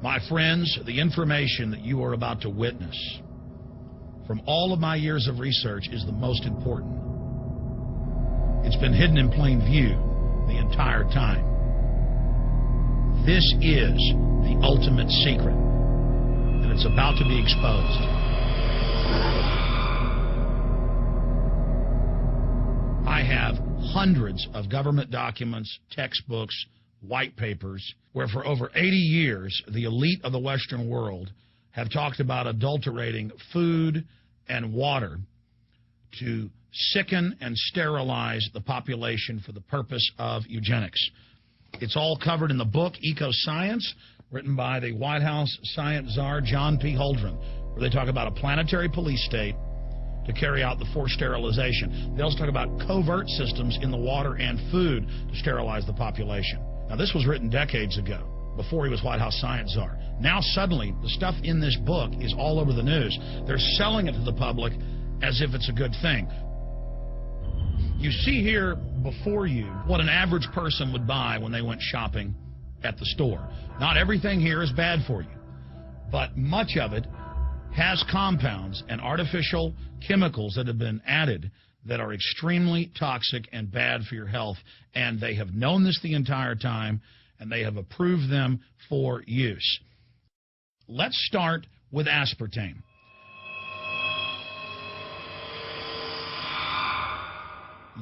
My friends, the information that you are about to witness from all of my years of research is the most important. It's been hidden in plain view the entire time. This is the ultimate secret, and it's about to be exposed. I have hundreds of government documents, textbooks, white papers, where for over 80 years, the elite of the Western world have talked about adulterating food and water to sicken and sterilize the population for the purpose of eugenics. It's all covered in the book Eco-Science, written by the White House science czar John P. Holdren, where they talk about a planetary police state to carry out the forced sterilization. They also talk about covert systems in the water and food to sterilize the population. Now, this was written decades ago, before he was White House science czar. Now, suddenly, the stuff in this book is all over the news. They're selling it to the public as if it's a good thing. You see here before you what an average person would buy when they went shopping at the store. Not everything here is bad for you, but much of it has compounds and artificial chemicals that have been added that are extremely toxic and bad for your health, and they have known this the entire time, and they have approved them for use. Let's start with aspartame.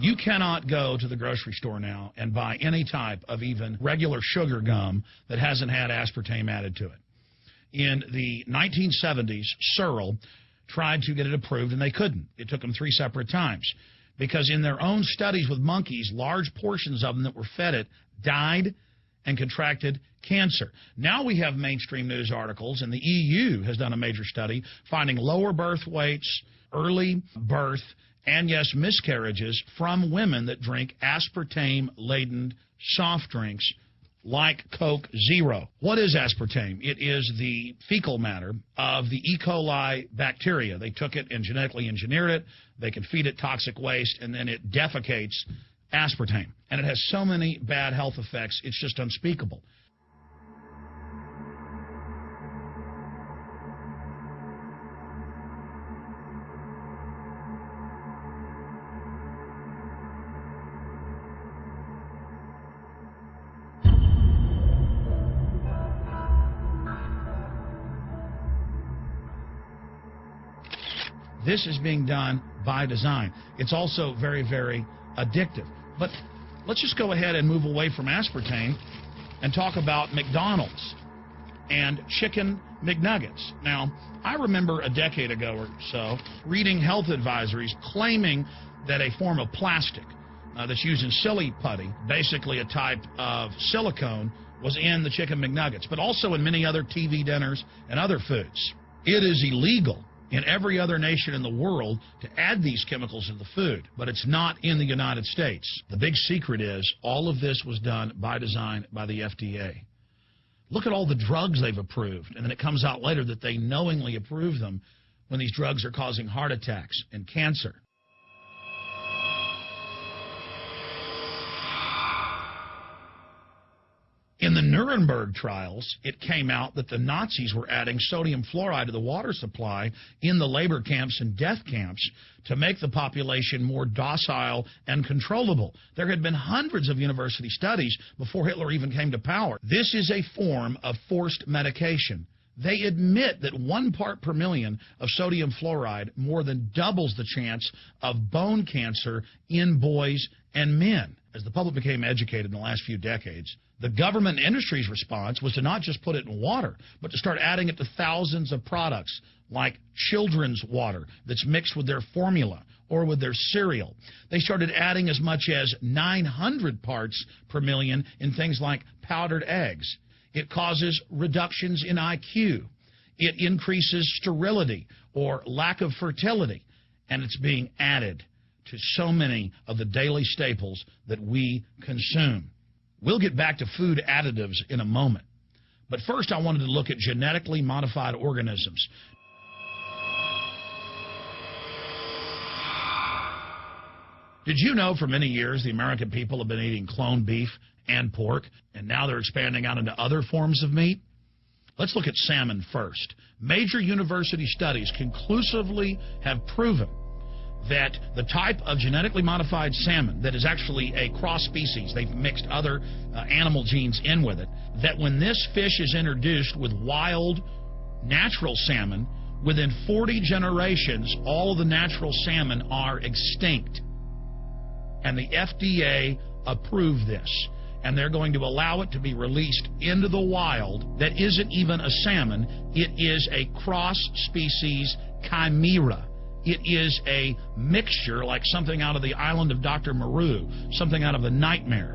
You cannot go to the grocery store now and buy any type of even regular sugar gum that hasn't had aspartame added to it. In the 1970s, Searle tried to get it approved, and they couldn't. It took them 3 separate times because in their own studies with monkeys, large portions of them that were fed it died and contracted cancer. Now we have mainstream news articles, and the EU has done a major study finding lower birth weights, early birth, and, yes, miscarriages from women that drink aspartame-laden soft drinks like Coke Zero. What is aspartame? It is the fecal matter of the E. coli bacteria. They took it and genetically engineered it. They can feed it toxic waste, and then it defecates aspartame. And it has so many bad health effects, it's just unspeakable. This is being done by design. It's also very, very addictive. But let's just go ahead and move away from aspartame and talk about McDonald's and chicken McNuggets. Now, I remember a decade ago or so reading health advisories claiming that a form of plastic that's used in silly putty, basically a type of silicone, was in the chicken McNuggets, but also in many other TV dinners and other foods. It is illegal in every other nation in the world to add these chemicals in the food, but it's not in the United States. The big secret is all of this was done by design by the FDA. Look at all the drugs they've approved, and then it comes out later that they knowingly approve them when these drugs are causing heart attacks and cancer. In the Nuremberg trials, it came out that the Nazis were adding sodium fluoride to the water supply in the labor camps and death camps to make the population more docile and controllable. There had been hundreds of university studies before Hitler even came to power. This is a form of forced medication. They admit that 1 part per million of sodium fluoride more than doubles the chance of bone cancer in boys and men. As the public became educated in the last few decades, the government and industry's response was to not just put it in water, but to start adding it to thousands of products like children's water that's mixed with their formula or with their cereal. They started adding as much as 900 parts per million in things like powdered eggs. It causes reductions in IQ. It increases sterility or lack of fertility, and it's being added to so many of the daily staples that we consume. We'll get back to food additives in a moment. But first, I wanted to look at genetically modified organisms. Did you know for many years the American people have been eating cloned beef and pork, and now they're expanding out into other forms of meat? Let's look at salmon first. Major university studies conclusively have proven that the type of genetically modified salmon that is actually a cross species, they've mixed other animal genes in with it, that when this fish is introduced with wild natural salmon, within 40 generations, all of the natural salmon are extinct. And the FDA approved this. And they're going to allow it to be released into the wild that isn't even a salmon. It is a cross-species chimera. It is a mixture like something out of the island of Dr. Moreau, something out of The Nightmare.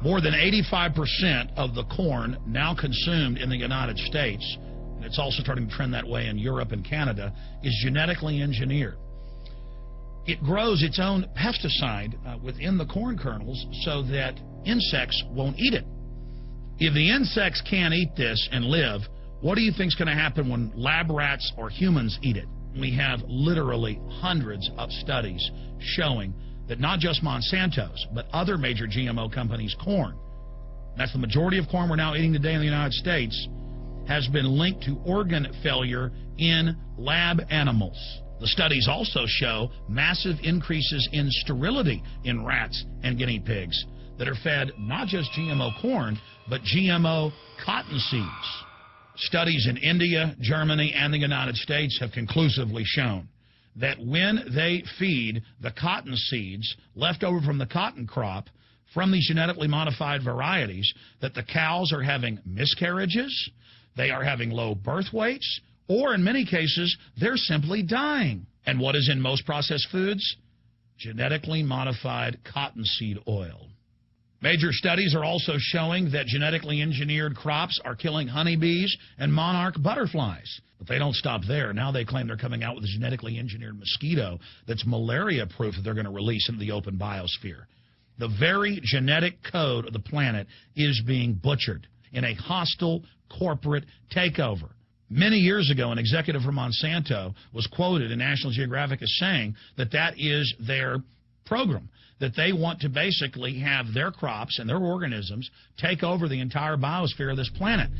More than 85% of the corn now consumed in the United States, and it's also starting to trend that way in Europe and Canada, is genetically engineered. It grows its own pesticide within the corn kernels so that insects won't eat it. If the insects can't eat this and live, what do you think is going to happen when lab rats or humans eat it? We have literally hundreds of studies showing that not just Monsanto's, but other major GMO companies' corn, that's the majority of corn we're now eating today in the United States, has been linked to organ failure in lab animals. The studies also show massive increases in sterility in rats and guinea pigs that are fed not just GMO corn, but GMO cotton seeds. Studies in India, Germany, and the United States have conclusively shown that when they feed the cotton seeds left over from the cotton crop from these genetically modified varieties, that the cows are having miscarriages, they are having low birth weights, or in many cases, they're simply dying. And what is in most processed foods? Genetically modified cottonseed oil. Major studies are also showing that genetically engineered crops are killing honeybees and monarch butterflies. But they don't stop there. Now they claim they're coming out with a genetically engineered mosquito that's malaria-proof that they're going to release into the open biosphere. The very genetic code of the planet is being butchered in a hostile corporate takeover. Many years ago, an executive from Monsanto was quoted in National Geographic as saying that that is their program, that they want to basically have their crops and their organisms take over the entire biosphere of this planet.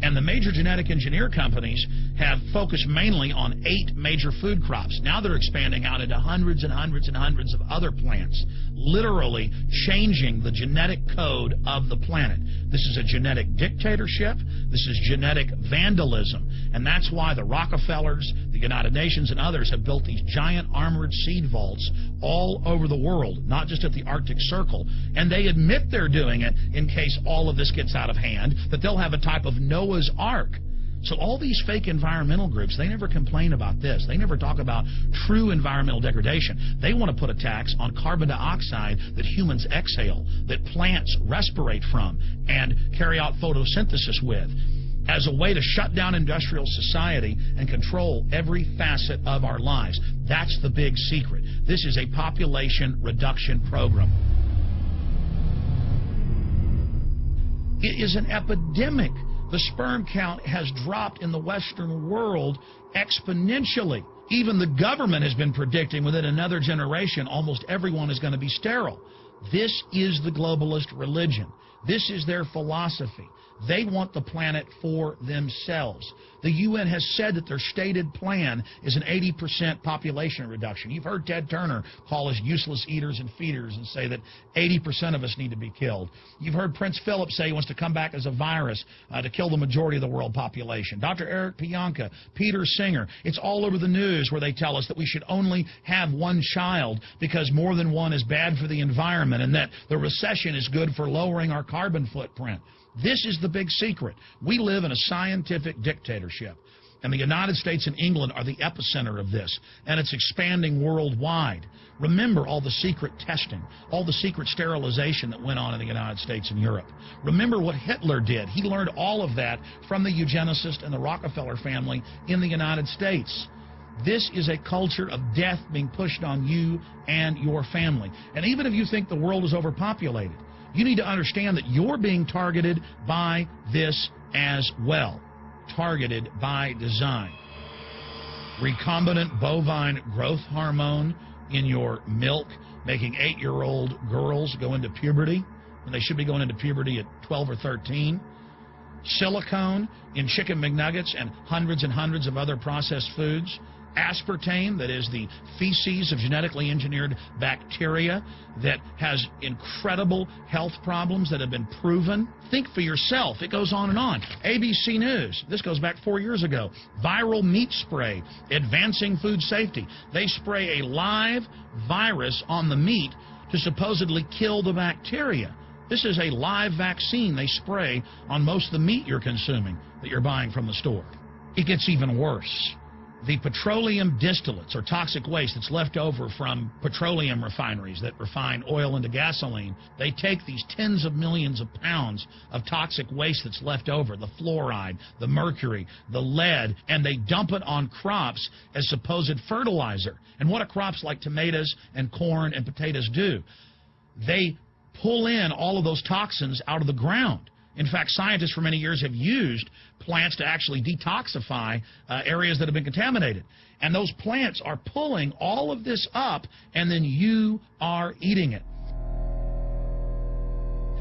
And the major genetic engineer companies have focused mainly on 8 major food crops. Now they're expanding out into hundreds and hundreds and hundreds of other plants, literally changing the genetic code of the planet. This is a genetic dictatorship. This is genetic vandalism. And that's why the Rockefellers, the United Nations, and others have built these giant armored seed vaults all over the world, not just at the Arctic Circle. And they admit they're doing it in case all of this gets out of hand, that they'll have a type of Noah's Ark. So all these fake environmental groups, they never complain about this. They never talk about true environmental degradation. They want to put a tax on carbon dioxide that humans exhale, that plants respirate from and carry out photosynthesis with, as a way to shut down industrial society and control every facet of our lives. That's the big secret. This is a population reduction program. It is an epidemic. The sperm count has dropped in the Western world exponentially. Even the government has been predicting within another generation almost everyone is going to be sterile. This is the globalist religion. This is their philosophy. They want the planet for themselves. The UN has said that their stated plan is an 80% population reduction. You've heard Ted Turner call us useless eaters and feeders and say that 80% of us need to be killed. You've heard Prince Philip say he wants to come back as a virus to kill the majority of the world population. Dr. Eric Pianka, Peter Singer, it's all over the news where they tell us that we should only have one child because more than one is bad for the environment and that the recession is good for lowering our carbon footprint. This is the big secret. We live in a scientific dictatorship, and the United States and England are the epicenter of this, and it's expanding worldwide. Remember all the secret testing, all the secret sterilization that went on in the United States and Europe. Remember what Hitler did. He learned all of that from the eugenicist and the Rockefeller family in the United States. This is a culture of death being pushed on you and your family. And even if you think the world is overpopulated, you need to understand that you're being targeted by this as well. Targeted by design. Recombinant bovine growth hormone in your milk, making 8-year-old girls go into puberty. when they should be going into puberty at 12 or 13. Silicone in chicken McNuggets and hundreds of other processed foods. Aspartame, that is the feces of genetically engineered bacteria that has incredible health problems that have been proven. Think for yourself. It goes on and on. ABC News, this goes back 4 years ago. Viral meat spray, advancing food safety. They spray a live virus on the meat to supposedly kill the bacteria. This is a live vaccine they spray on most of the meat you're consuming that you're buying from the store. It gets even worse. The petroleum distillates, or toxic waste that's left over from petroleum refineries that refine oil into gasoline, they take these tens of millions of pounds of toxic waste that's left over, the fluoride, the mercury, the lead, and they dump it on crops as supposed fertilizer. And what do crops like tomatoes and corn and potatoes do? They pull in all of those toxins out of the ground. In fact, scientists for many years have used plants to actually detoxify areas that have been contaminated. And those plants are pulling all of this up, and then you are eating it.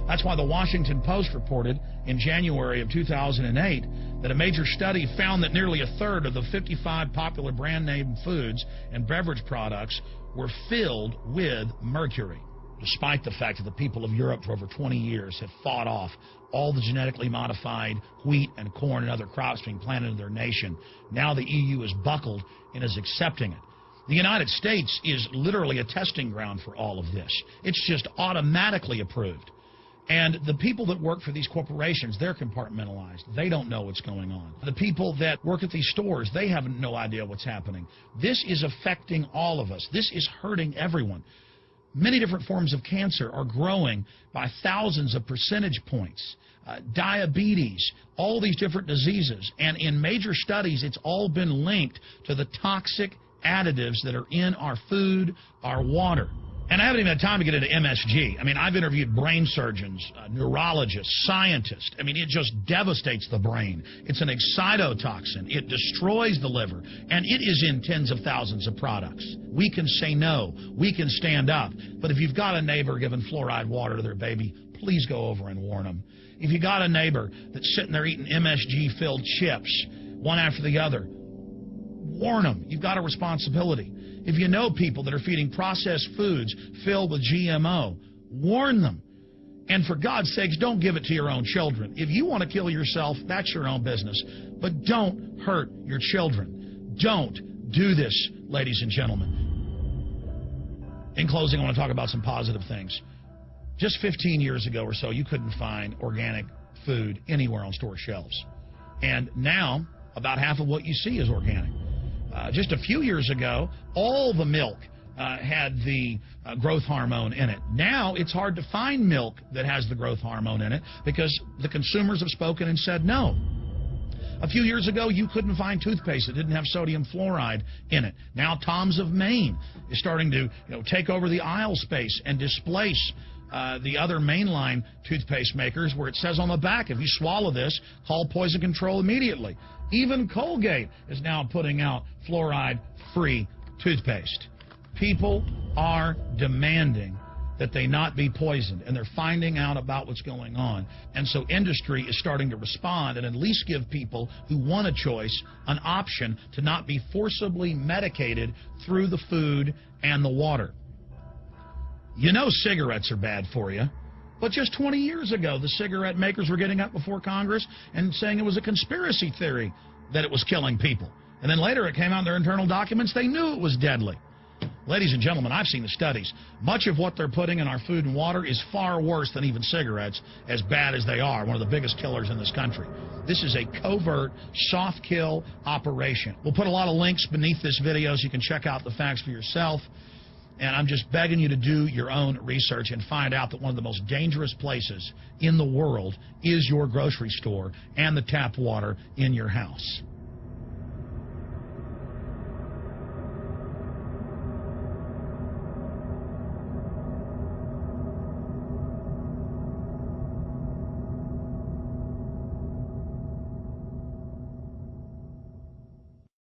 That's why the Washington Post reported in January of 2008 that a major study found that nearly a third of the 55 popular brand name foods and beverage products were filled with mercury. Despite the fact that the people of Europe for over 20 years have fought off all the genetically modified wheat and corn and other crops being planted in their nation, now the EU is buckled and is accepting it. The United States is literally a testing ground for all of this. It's just automatically approved. And the people that work for these corporations, they're compartmentalized. They don't know what's going on. The people that work at these stores, they have no idea what's happening. This is affecting all of us. This is hurting everyone. Many different forms of cancer are growing by thousands of percentage points. Diabetes, all these different diseases. And in major studies, it's all been linked to the toxic additives that are in our food, our water. And I haven't even had time to get into MSG. I mean, I've interviewed brain surgeons, neurologists, scientists. I mean, it just devastates the brain. It's an excitotoxin. It destroys the liver. And it is in tens of thousands of products. We can say no. We can stand up. But if you've got a neighbor giving fluoride water to their baby, please go over and warn them. If you got a neighbor that's sitting there eating MSG-filled chips, one after the other, warn them. You've got a responsibility. If you know people that are feeding processed foods filled with GMO, warn them. And for God's sakes, don't give it to your own children. If you want to kill yourself, that's your own business. But don't hurt your children. Don't do this, ladies and gentlemen. In closing, I want to talk about some positive things. Just 15 years ago or so, you couldn't find organic food anywhere on store shelves. And now, about half of what you see is organic. Just a few years ago, all the milk had the growth hormone in it. Now it's hard to find milk that has the growth hormone in it because the consumers have spoken and said no. A few years ago, you couldn't find toothpaste that didn't have sodium fluoride in it. Now Tom's of Maine is starting to take over the aisle space and displace the other mainline toothpaste makers where it says on the back, if you swallow this, call poison control immediately. Even Colgate is now putting out fluoride-free toothpaste. People are demanding that they not be poisoned, and they're finding out about what's going on. And so industry is starting to respond and at least give people who want a choice an option to not be forcibly medicated through the food and the water. You know cigarettes are bad for you. But just 20 years ago, the cigarette makers were getting up before Congress and saying it was a conspiracy theory that it was killing people. And then later it came out in their internal documents, they knew it was deadly. Ladies and gentlemen, I've seen the studies. Much of what they're putting in our food and water is far worse than even cigarettes, as bad as they are, one of the biggest killers in this country. This is a covert, soft kill operation. We'll put a lot of links beneath this video so you can check out the facts for yourself. And I'm just begging you to do your own research and find out that one of the most dangerous places in the world is your grocery store and the tap water in your house.